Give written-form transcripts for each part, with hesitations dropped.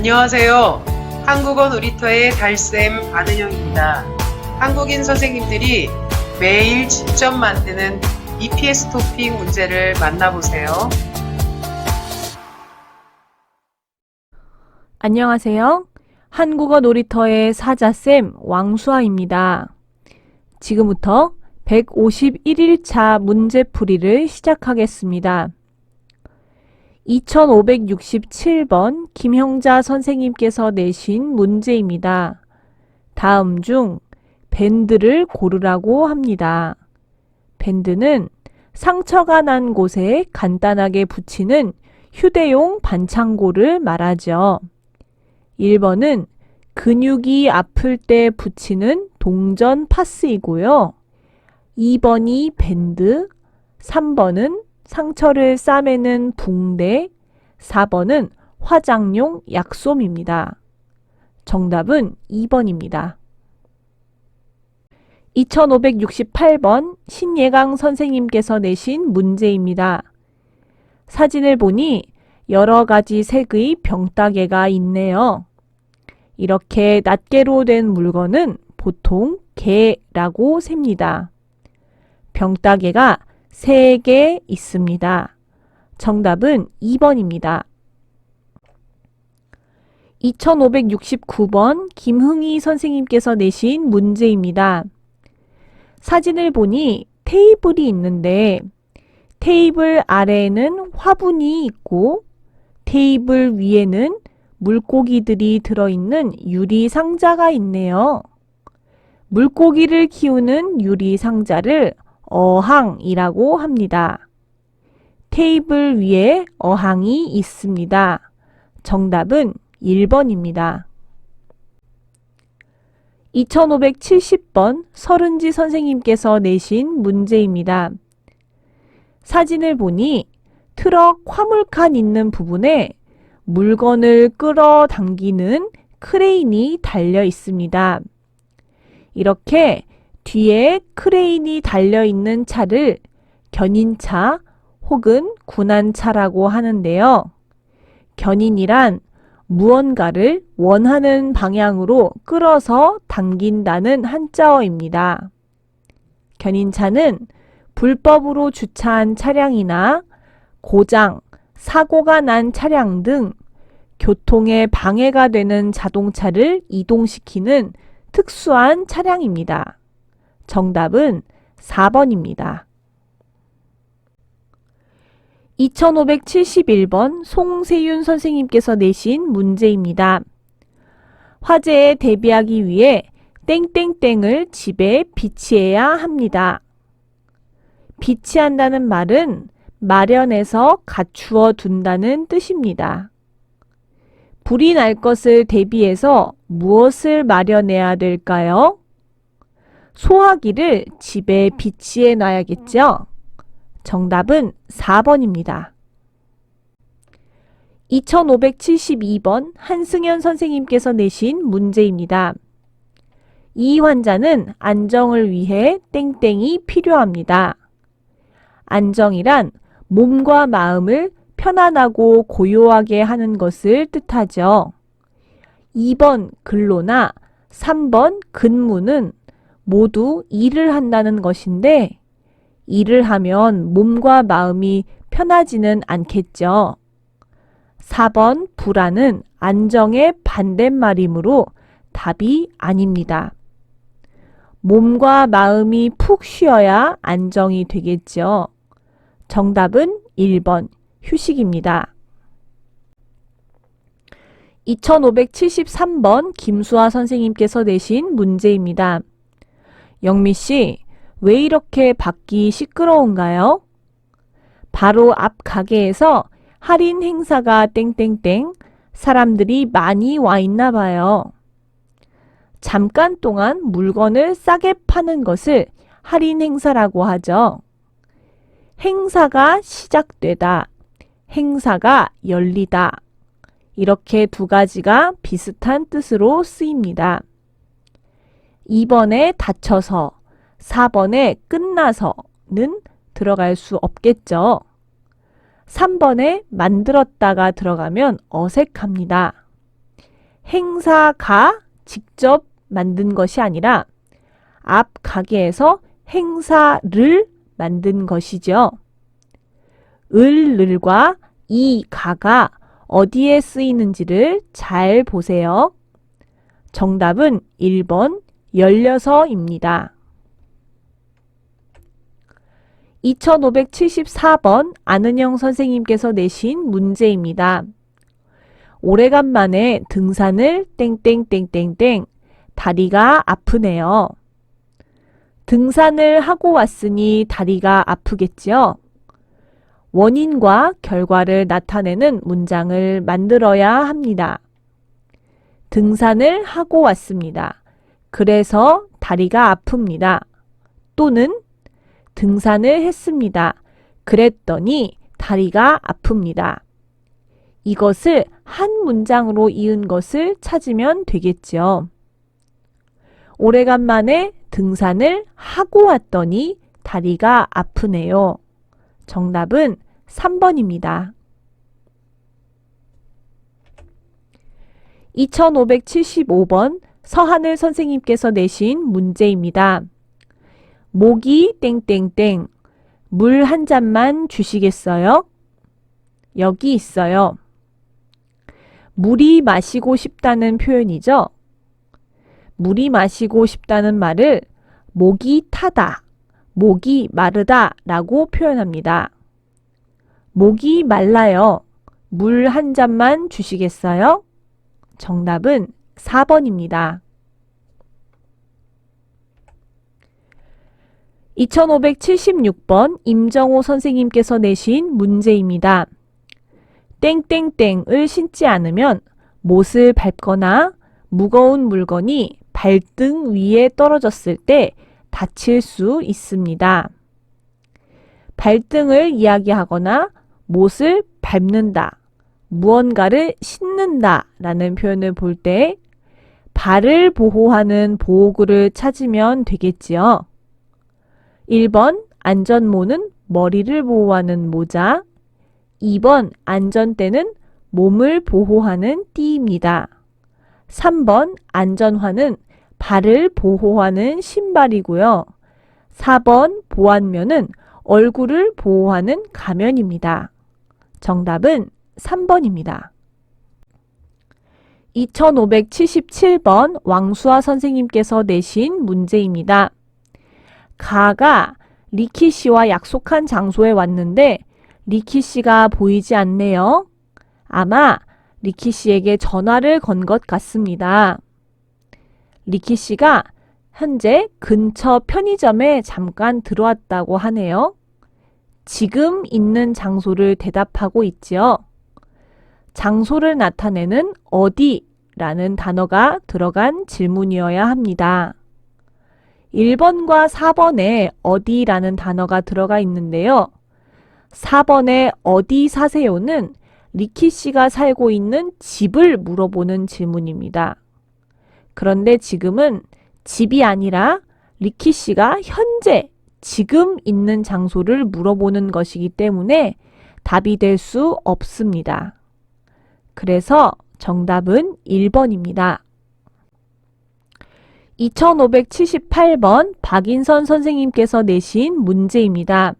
안녕하세요. 한국어 놀이터의 달쌤 안은영입니다. 한국인 선생님들이 매일 직접 만드는 EPS 토픽 문제를 만나보세요. 안녕하세요. 한국어 놀이터의 사자쌤 왕수아입니다. 지금부터 151일차 문제풀이를 시작하겠습니다. 2567번 김형자 선생님께서 내신 문제입니다. 다음 중 밴드를 고르라고 합니다. 밴드는 상처가 난 곳에 간단하게 붙이는 휴대용 반창고를 말하죠. 1번은 근육이 아플 때 붙이는 동전 파스이고요. 2번이 밴드, 3번은 상처를 싸매는 붕대, 4번은 화장용 약솜입니다. 정답은 2번입니다. 2568번 신예강 선생님께서 내신 문제입니다. 사진을 보니 여러 가지 색의 병따개가 있네요. 이렇게 낱개로 된 물건은 보통 개라고 셉니다. 병따개가 3개 있습니다. 정답은 2번입니다. 2569번 김흥희 선생님께서 내신 문제입니다. 사진을 보니 테이블이 있는데 테이블 아래에는 화분이 있고 테이블 위에는 물고기들이 들어있는 유리 상자가 있네요. 물고기를 키우는 유리 상자를 어항이라고 합니다. 테이블 위에 어항이 있습니다. 정답은 1번입니다. 2570번 서른지 선생님께서 내신 문제입니다. 사진을 보니 트럭 화물칸 있는 부분에 물건을 끌어당기는 크레인이 달려 있습니다. 이렇게 뒤에 크레인이 달려 있는 차를 견인차 혹은 군안차라고 하는데요. 견인이란 무언가를 원하는 방향으로 끌어서 당긴다는 한자어입니다. 견인차는 불법으로 주차한 차량이나 고장, 사고가 난 차량 등 교통에 방해가 되는 자동차를 이동시키는 특수한 차량입니다. 정답은 4번입니다. 2571번 송세윤 선생님께서 내신 문제입니다. 화재에 대비하기 위해 땡땡땡을 집에 비치해야 합니다. 비치한다는 말은 마련해서 갖추어 둔다는 뜻입니다. 불이 날 것을 대비해서 무엇을 마련해야 될까요? 소화기를 집에 비치해 놔야겠죠? 정답은 4번입니다. 2572번 한승현 선생님께서 내신 문제입니다. 이 환자는 안정을 위해 땡땡이 필요합니다. 안정이란 몸과 마음을 편안하고 고요하게 하는 것을 뜻하죠. 2번 근로나 3번 근무는 모두 일을 한다는 것인데 일을 하면 몸과 마음이 편하지는 않겠죠. 4번 불안은 안정의 반대말이므로 답이 아닙니다. 몸과 마음이 푹 쉬어야 안정이 되겠죠. 정답은 1번 휴식입니다. 2573번 김수아 선생님께서 내신 문제입니다. 영미씨, 왜 이렇게 밖이 시끄러운가요? 바로 앞 가게에서 할인 행사가 땡땡땡 사람들이 많이 와 있나 봐요. 잠깐 동안 물건을 싸게 파는 것을 할인 행사라고 하죠. 행사가 시작되다, 행사가 열리다 이렇게 두 가지가 비슷한 뜻으로 쓰입니다. 2번에 닫혀서, 4번에 끝나서는 들어갈 수 없겠죠. 3번에 만들었다가 들어가면 어색합니다. 행사가 직접 만든 것이 아니라 앞 가게에서 행사를 만든 것이죠. 을과 이 가가 어디에 쓰이는지를 잘 보세요. 정답은 1번 열려서입니다. 2574번 안은영 선생님께서 내신 문제입니다. 오래간만에 등산을 땡땡땡땡땡 다리가 아프네요. 등산을 하고 왔으니 다리가 아프겠지요? 원인과 결과를 나타내는 문장을 만들어야 합니다. 등산을 하고 왔습니다. 그래서 다리가 아픕니다. 또는 등산을 했습니다. 그랬더니 다리가 아픕니다. 이것을 한 문장으로 이은 것을 찾으면 되겠죠. 오래간만에 등산을 하고 왔더니 다리가 아프네요. 정답은 3번입니다. 2575번 서하늘 선생님께서 내신 문제입니다. 목이 땡땡땡 물 한 잔만 주시겠어요? 여기 있어요. 물이 마시고 싶다는 표현이죠. 물이 마시고 싶다는 말을 목이 타다, 목이 마르다 라고 표현합니다. 목이 말라요. 물 한 잔만 주시겠어요? 정답은 4번입니다. 2576번 임정호 선생님께서 내신 문제입니다. 땡땡땡을 신지 않으면 못을 밟거나 무거운 물건이 발등 위에 떨어졌을 때 다칠 수 있습니다. 발등을 이야기하거나 못을 밟는다, 무언가를 신는다 라는 표현을 볼 때 발을 보호하는 보호구를 찾으면 되겠지요. 1번 안전모는 머리를 보호하는 모자, 2번 안전대는 몸을 보호하는 띠입니다. 3번 안전화는 발을 보호하는 신발이고요. 4번 보안면은 얼굴을 보호하는 가면입니다. 정답은 3번입니다. 2577번 왕수아 선생님께서 내신 문제입니다. 가가 리키 씨와 약속한 장소에 왔는데 리키 씨가 보이지 않네요. 아마 리키 씨에게 전화를 건 것 같습니다. 리키 씨가 현재 근처 편의점에 잠깐 들어왔다고 하네요. 지금 있는 장소를 대답하고 있지요. 장소를 나타내는 어디라는 단어가 들어간 질문이어야 합니다. 1번과 4번에 어디라는 단어가 들어가 있는데요. 4번에 어디 사세요는 리키 씨가 살고 있는 집을 물어보는 질문입니다. 그런데 지금은 집이 아니라 리키 씨가 현재 지금 있는 장소를 물어보는 것이기 때문에 답이 될 수 없습니다. 그래서 정답은 1번입니다. 2578번 박인선 선생님께서 내신 문제입니다.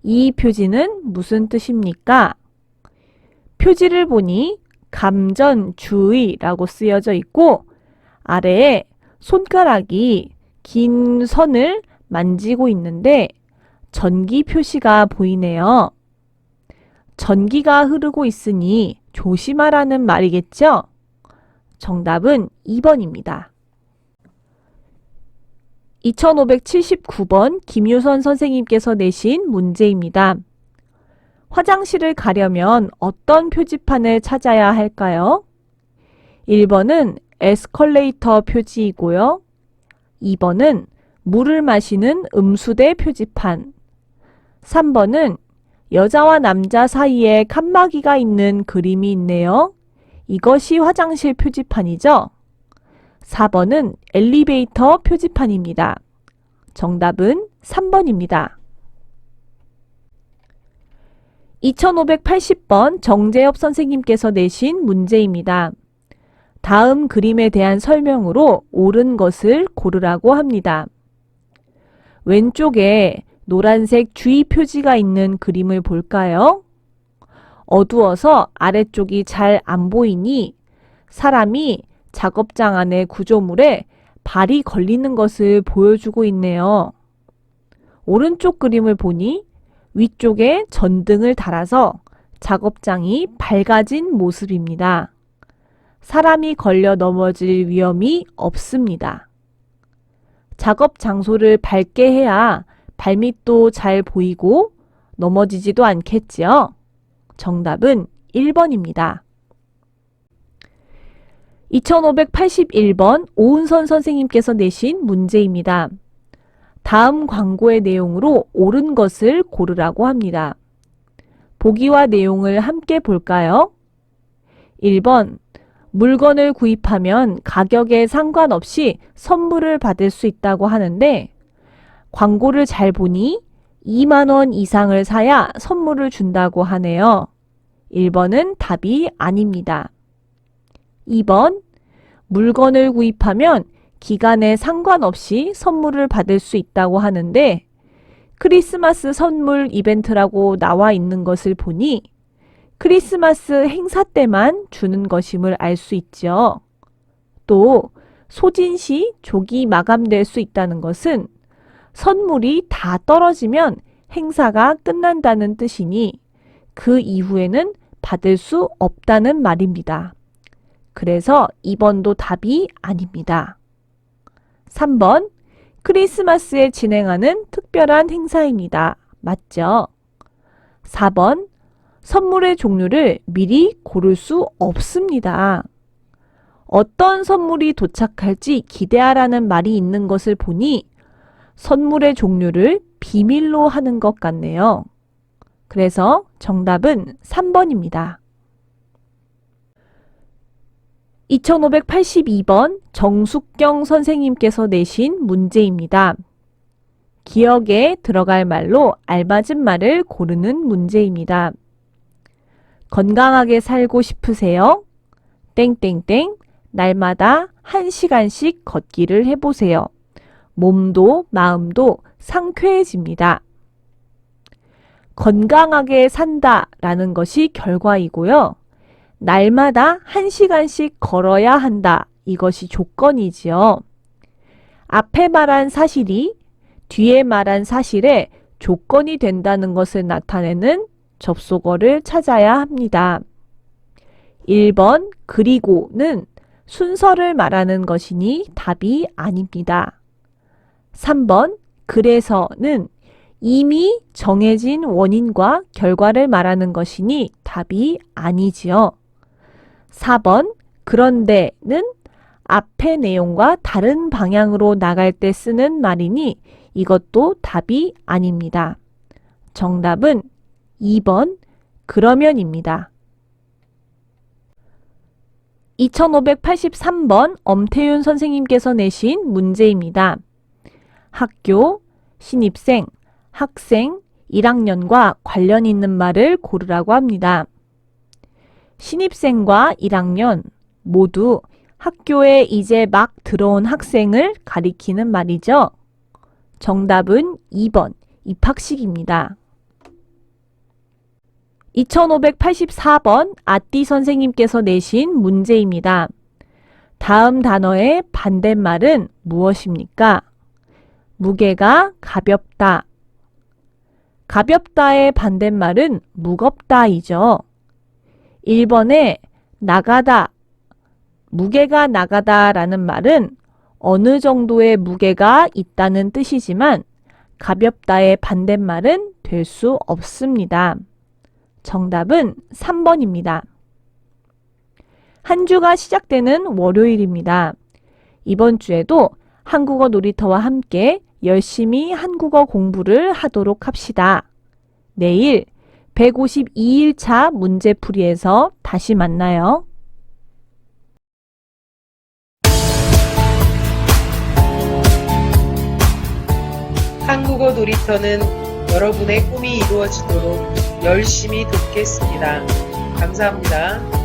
이 표지는 무슨 뜻입니까? 표지를 보니 감전주의라고 쓰여져 있고 아래에 손가락이 긴 선을 만지고 있는데 전기 표시가 보이네요. 전기가 흐르고 있으니 조심하라는 말이겠죠? 정답은 2번입니다. 2579번 김유선 선생님께서 내신 문제입니다. 화장실을 가려면 어떤 표지판을 찾아야 할까요? 1번은 에스컬레이터 표지이고요. 2번은 물을 마시는 음수대 표지판. 3번은 여자와 남자 사이에 칸막이가 있는 그림이 있네요. 이것이 화장실 표지판이죠? 4번은 엘리베이터 표지판입니다. 정답은 3번입니다. 2580번 정재엽 선생님께서 내신 문제입니다. 다음 그림에 대한 설명으로 옳은 것을 고르라고 합니다. 왼쪽에 노란색 주의 표지가 있는 그림을 볼까요? 어두워서 아래쪽이 잘 안 보이니 사람이 작업장 안의 구조물에 발이 걸리는 것을 보여주고 있네요. 오른쪽 그림을 보니 위쪽에 전등을 달아서 작업장이 밝아진 모습입니다. 사람이 걸려 넘어질 위험이 없습니다. 작업 장소를 밝게 해야 발밑도 잘 보이고 넘어지지도 않겠지요? 정답은 1번입니다. 2581번 오은선 선생님께서 내신 문제입니다. 다음 광고의 내용으로 옳은 것을 고르라고 합니다. 보기와 내용을 함께 볼까요? 1번 물건을 구입하면 가격에 상관없이 선물을 받을 수 있다고 하는데 광고를 잘 보니 2만 원 이상을 사야 선물을 준다고 하네요. 1번은 답이 아닙니다. 2번 물건을 구입하면 기간에 상관없이 선물을 받을 수 있다고 하는데 크리스마스 선물 이벤트라고 나와 있는 것을 보니 크리스마스 행사 때만 주는 것임을 알 수 있죠. 또 소진 시 조기 마감될 수 있다는 것은 선물이 다 떨어지면 행사가 끝난다는 뜻이니 그 이후에는 받을 수 없다는 말입니다. 그래서 2번도 답이 아닙니다. 3번 크리스마스에 진행하는 특별한 행사입니다. 맞죠? 4번 선물의 종류를 미리 고를 수 없습니다. 어떤 선물이 도착할지 기대하라는 말이 있는 것을 보니 선물의 종류를 비밀로 하는 것 같네요. 그래서 정답은 3번입니다. 2582번 정숙경 선생님께서 내신 문제입니다. 기억에 들어갈 말로 알맞은 말을 고르는 문제입니다. 건강하게 살고 싶으세요? 땡땡땡 날마다 1시간씩 걷기를 해보세요. 몸도 마음도 상쾌해집니다. 건강하게 산다 라는 것이 결과이고요. 날마다 1시간씩 걸어야 한다. 이것이 조건이지요. 앞에 말한 사실이 뒤에 말한 사실의 조건이 된다는 것을 나타내는 접속어를 찾아야 합니다. 1번 그리고는 순서를 말하는 것이니 답이 아닙니다. 3번 그래서는 이미 정해진 원인과 결과를 말하는 것이니 답이 아니지요. 4번 그런데는 앞의 내용과 다른 방향으로 나갈 때 쓰는 말이니 이것도 답이 아닙니다. 정답은 2번 그러면입니다. 2583번 엄태윤 선생님께서 내신 문제입니다. 학교, 신입생, 학생, 1학년과 관련 있는 말을 고르라고 합니다. 신입생과 1학년 모두 학교에 이제 막 들어온 학생을 가리키는 말이죠. 정답은 2번 입학식입니다. 2584번 아띠 선생님께서 내신 문제입니다. 다음 단어의 반대말은 무엇입니까? 무게가 가볍다. 가볍다의 반대말은 무겁다이죠. 1번에 나가다, 무게가 나가다 라는 말은 어느 정도의 무게가 있다는 뜻이지만 가볍다의 반대말은 될 수 없습니다. 정답은 3번입니다. 한 주가 시작되는 월요일입니다. 이번 주에도 한국어 놀이터와 함께 열심히 한국어 공부를 하도록 합시다. 내일 152일차 문제풀이에서 다시 만나요. 한국어 놀이터는 여러분의 꿈이 이루어지도록 열심히 돕겠습니다. 감사합니다.